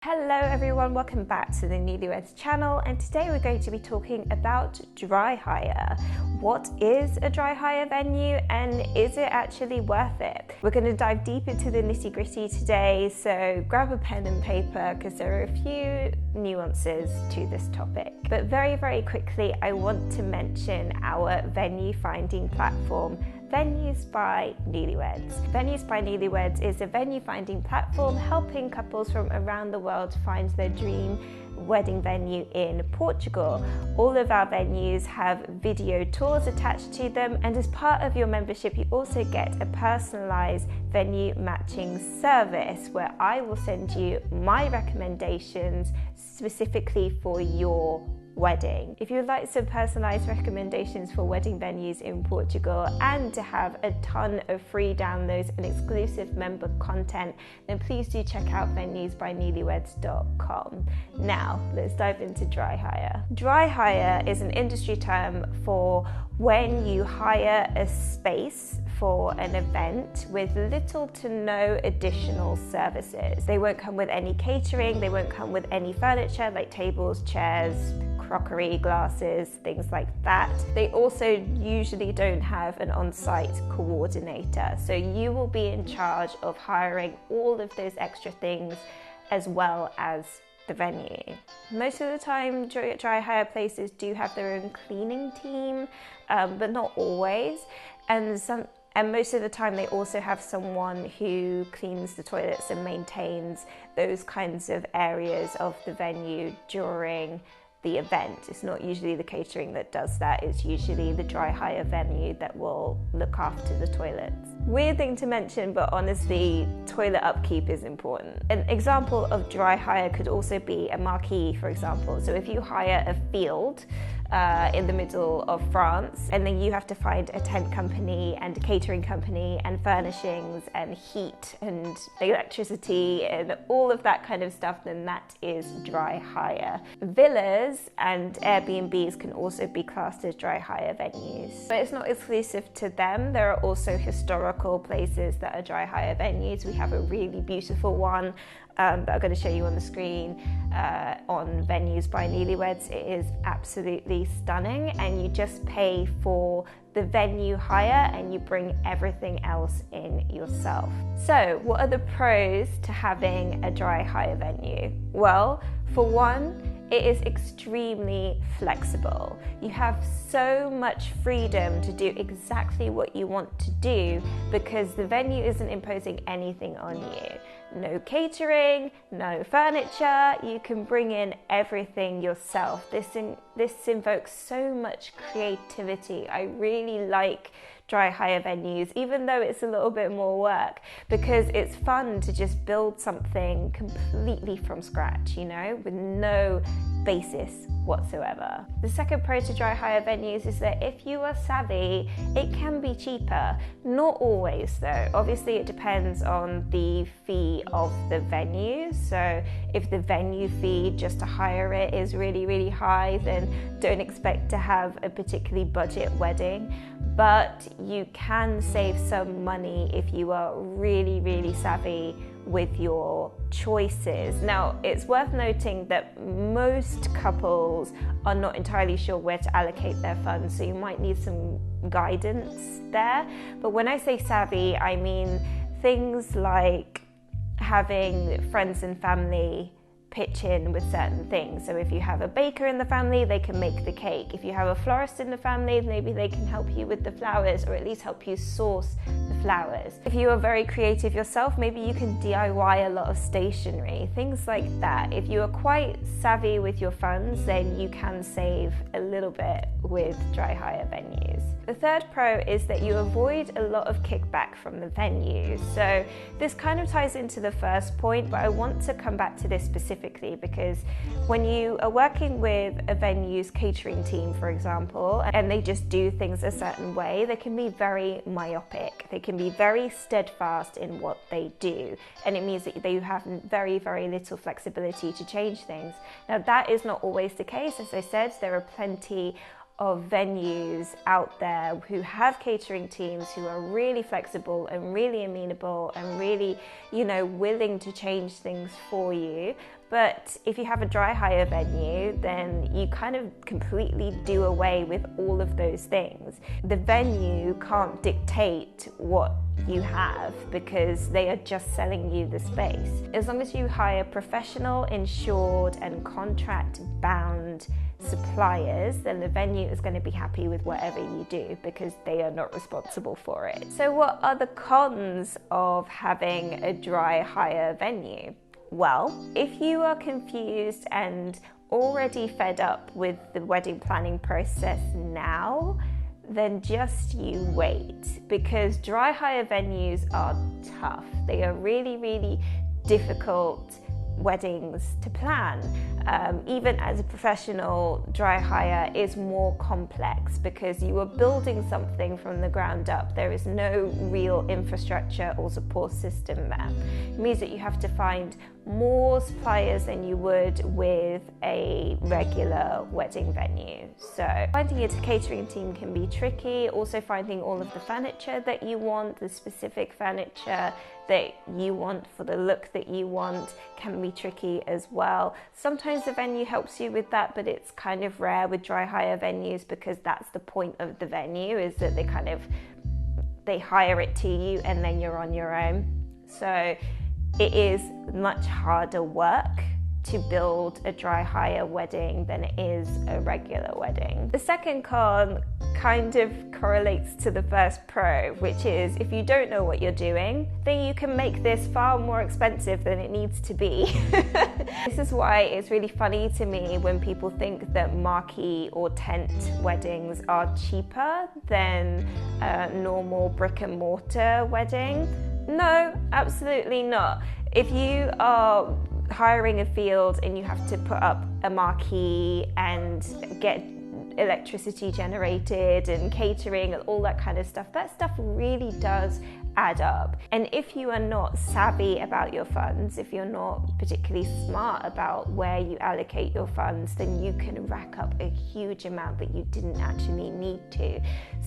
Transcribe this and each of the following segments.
Hello everyone, welcome back to the Newlyweds channel, and today we're going to be talking about dry hire. What is a dry hire venue and is it actually worth it? We're going to dive deep into the nitty-gritty today, so grab a pen and paper because there are a few nuances to this topic. But very quickly, I want to mention our venue finding platform, Venues by Nulyweds. Venues by Nulyweds is a venue finding platform helping couples from around the world find their dream wedding venue in Portugal. All of our venues have video tours attached to them, and as part of your membership you also get a personalised venue matching service where I will send you my recommendations specifically for your wedding. If you would like some personalised recommendations for wedding venues in Portugal and to have a ton of free downloads and exclusive member content, then please do check out venuesbynulyweds.com. Now, let's dive into dry hire. Dry hire is an industry term for when you hire a space for an event with little to no additional services. They won't come with any catering, they won't come with any furniture like tables, chairs, crockery, glasses, things like that. They also usually don't have an on-site coordinator, so you will be in charge of hiring all of those extra things as well as the venue. Most of the time dry hire places do have their own cleaning team, but not always, and most of the time they also have someone who cleans the toilets and maintains those kinds of areas of the venue during the event. It's not usually the catering that does that, it's usually the dry hire venue that will look after the toilets. Weird thing to mention, but honestly, toilet upkeep is important. An example of dry hire could also be a marquee, for example. So if you hire a field in the middle of France, and then you have to find a tent company and a catering company and furnishings and heat and electricity and all of that kind of stuff, then that is dry hire. Villas and Airbnbs can also be classed as dry hire venues. But it's not exclusive to them. There are also historical places that are dry hire venues. We have a really beautiful one that I'm going to show you on the screen on Venues by Nulyweds. It is absolutely stunning, and you just pay for the venue hire and you bring everything else in yourself. So what are the pros to having a dry hire venue? Well, for one, it is extremely flexible. You have so much freedom to do exactly what you want to do because the venue isn't imposing anything on you. No catering, no furniture, you can bring in everything yourself. This invokes so much creativity. I really like dry hire venues, even though it's a little bit more work, because it's fun to just build something completely from scratch, you know, with no basis whatsoever. The second pro to dry hire venues is that if you are savvy, it can be cheaper. Not always though. Obviously it depends on the fee of the venue. So if the venue fee just to hire it is really high, then don't expect to have a particularly budget wedding. But you can save some money if you are really savvy with your choices. Now, it's worth noting that most couples are not entirely sure where to allocate their funds, so you might need some guidance there. But when I say savvy, I mean things like having friends and family pitch in with certain things. So if you have a baker in the family, they can make the cake. If you have a florist in the family, maybe they can help you with the flowers, or at least help you source the flowers. If you are very creative yourself, maybe you can DIY a lot of stationery, things like that. If you are quite savvy with your funds, then you can save a little bit with dry hire venues. The third pro is that you avoid a lot of kickback from the venue. So this kind of ties into the first point, but I want to come back to this specifically because when you are working with a venue's catering team, for example, and they just do things a certain way, they can be very myopic. They can be very steadfast in what they do, and it means that they have very little flexibility to change things. Now that is not always the case. As I said, there are plenty of venues out there who have catering teams who are really flexible and really amenable and really, willing to change things for you. But if you have a dry hire venue, then you kind of completely do away with all of those things. The venue can't dictate what you have because they are just selling you the space. As long as you hire professional, insured and contract bound suppliers, then the venue is going to be happy with whatever you do because they are not responsible for it. So what are the cons of having a dry hire venue? Well, if you are confused and already fed up with the wedding planning process now, then just you wait, because dry hire venues are tough. They are really, really difficult weddings to plan. Even as a professional, dry hire is more complex because you are building something from the ground up. There is no real infrastructure or support system there. It means that you have to find more suppliers than you would with a regular wedding venue. So finding a catering team can be tricky. Also finding all of the furniture that you want, the specific furniture that you want for the look that you want, can be tricky as well. Sometimes the venue helps you with that, but it's kind of rare with dry hire venues because that's the point of the venue, is that they hire it to you and then you're on your own. So it is much harder work to build a dry hire wedding than it is a regular wedding. The second con kind of correlates to the first pro, which is if you don't know what you're doing, then you can make this far more expensive than it needs to be. This is why it's really funny to me when people think that marquee or tent weddings are cheaper than a normal brick and mortar wedding. No, absolutely not. If you are hiring a field and you have to put up a marquee and get electricity generated and catering and all that kind of stuff, that stuff really does add up. And if you are not savvy about your funds, if you're not particularly smart about where you allocate your funds, then you can rack up a huge amount that you didn't actually need to.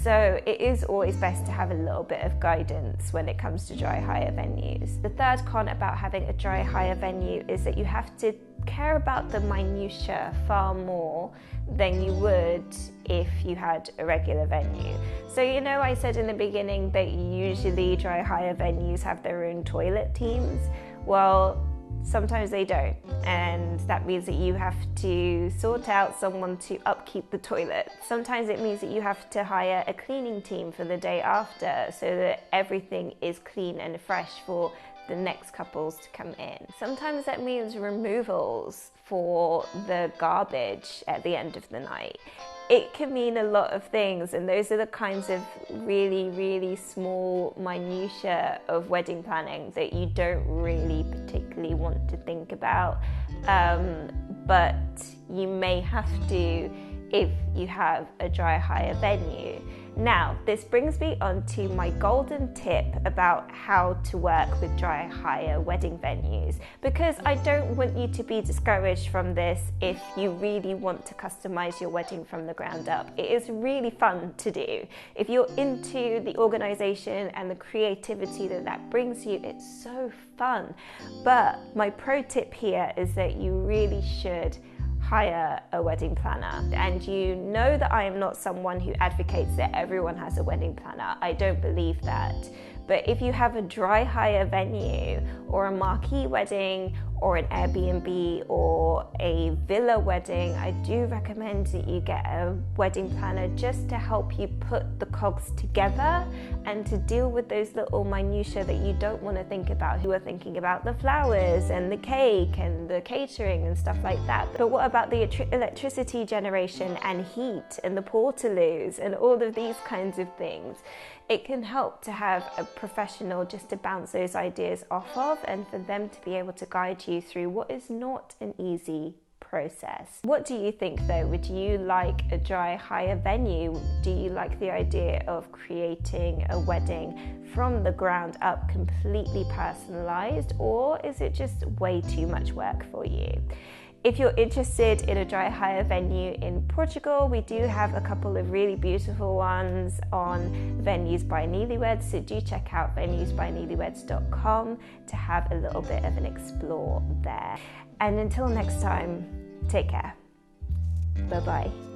So it is always best to have a little bit of guidance when it comes to dry hire venues. The third con about having a dry hire venue is that you have to care about the minutiae far more than you would if you had a regular venue. So I said in the beginning that usually dry hire venues have their own toilet teams. Well, sometimes they don't, and that means that you have to sort out someone to upkeep the toilet. Sometimes it means that you have to hire a cleaning team for the day after so that everything is clean and fresh for the next couples to come in. Sometimes that means removals for the garbage at the end of the night. It can mean a lot of things, and those are the kinds of really, really small minutiae of wedding planning that you don't really particularly want to think about, but you may have to if you have a dry hire venue. Now, this brings me on to my golden tip about how to work with dry hire wedding venues, because I don't want you to be discouraged from this if you really want to customize your wedding from the ground up. It is really fun to do. If you're into the organization and the creativity that brings you, it's so fun. But my pro tip here is that you really should hire a wedding planner. And you know that I am not someone who advocates that everyone has a wedding planner. I don't believe that. But if you have a dry hire venue or a marquee wedding or an Airbnb or a villa wedding, I do recommend that you get a wedding planner just to help you put the cogs together and to deal with those little minutiae that you don't want to think about. You are thinking about the flowers and the cake and the catering and stuff like that. But what about the electricity generation and heat and the portaloos and all of these kinds of things? It can help to have a professional just to bounce those ideas off of and for them to be able to guide you through what is not an easy process. What do you think though? Would you like a dry hire venue? Do you like the idea of creating a wedding from the ground up, completely personalized, or is it just way too much work for you? If you're interested in a dry hire venue in Portugal, we do have a couple of really beautiful ones on Venues by Nulyweds, so do check out venuesbynulyweds.com to have a little bit of an explore there. And until next time, take care. Bye-bye.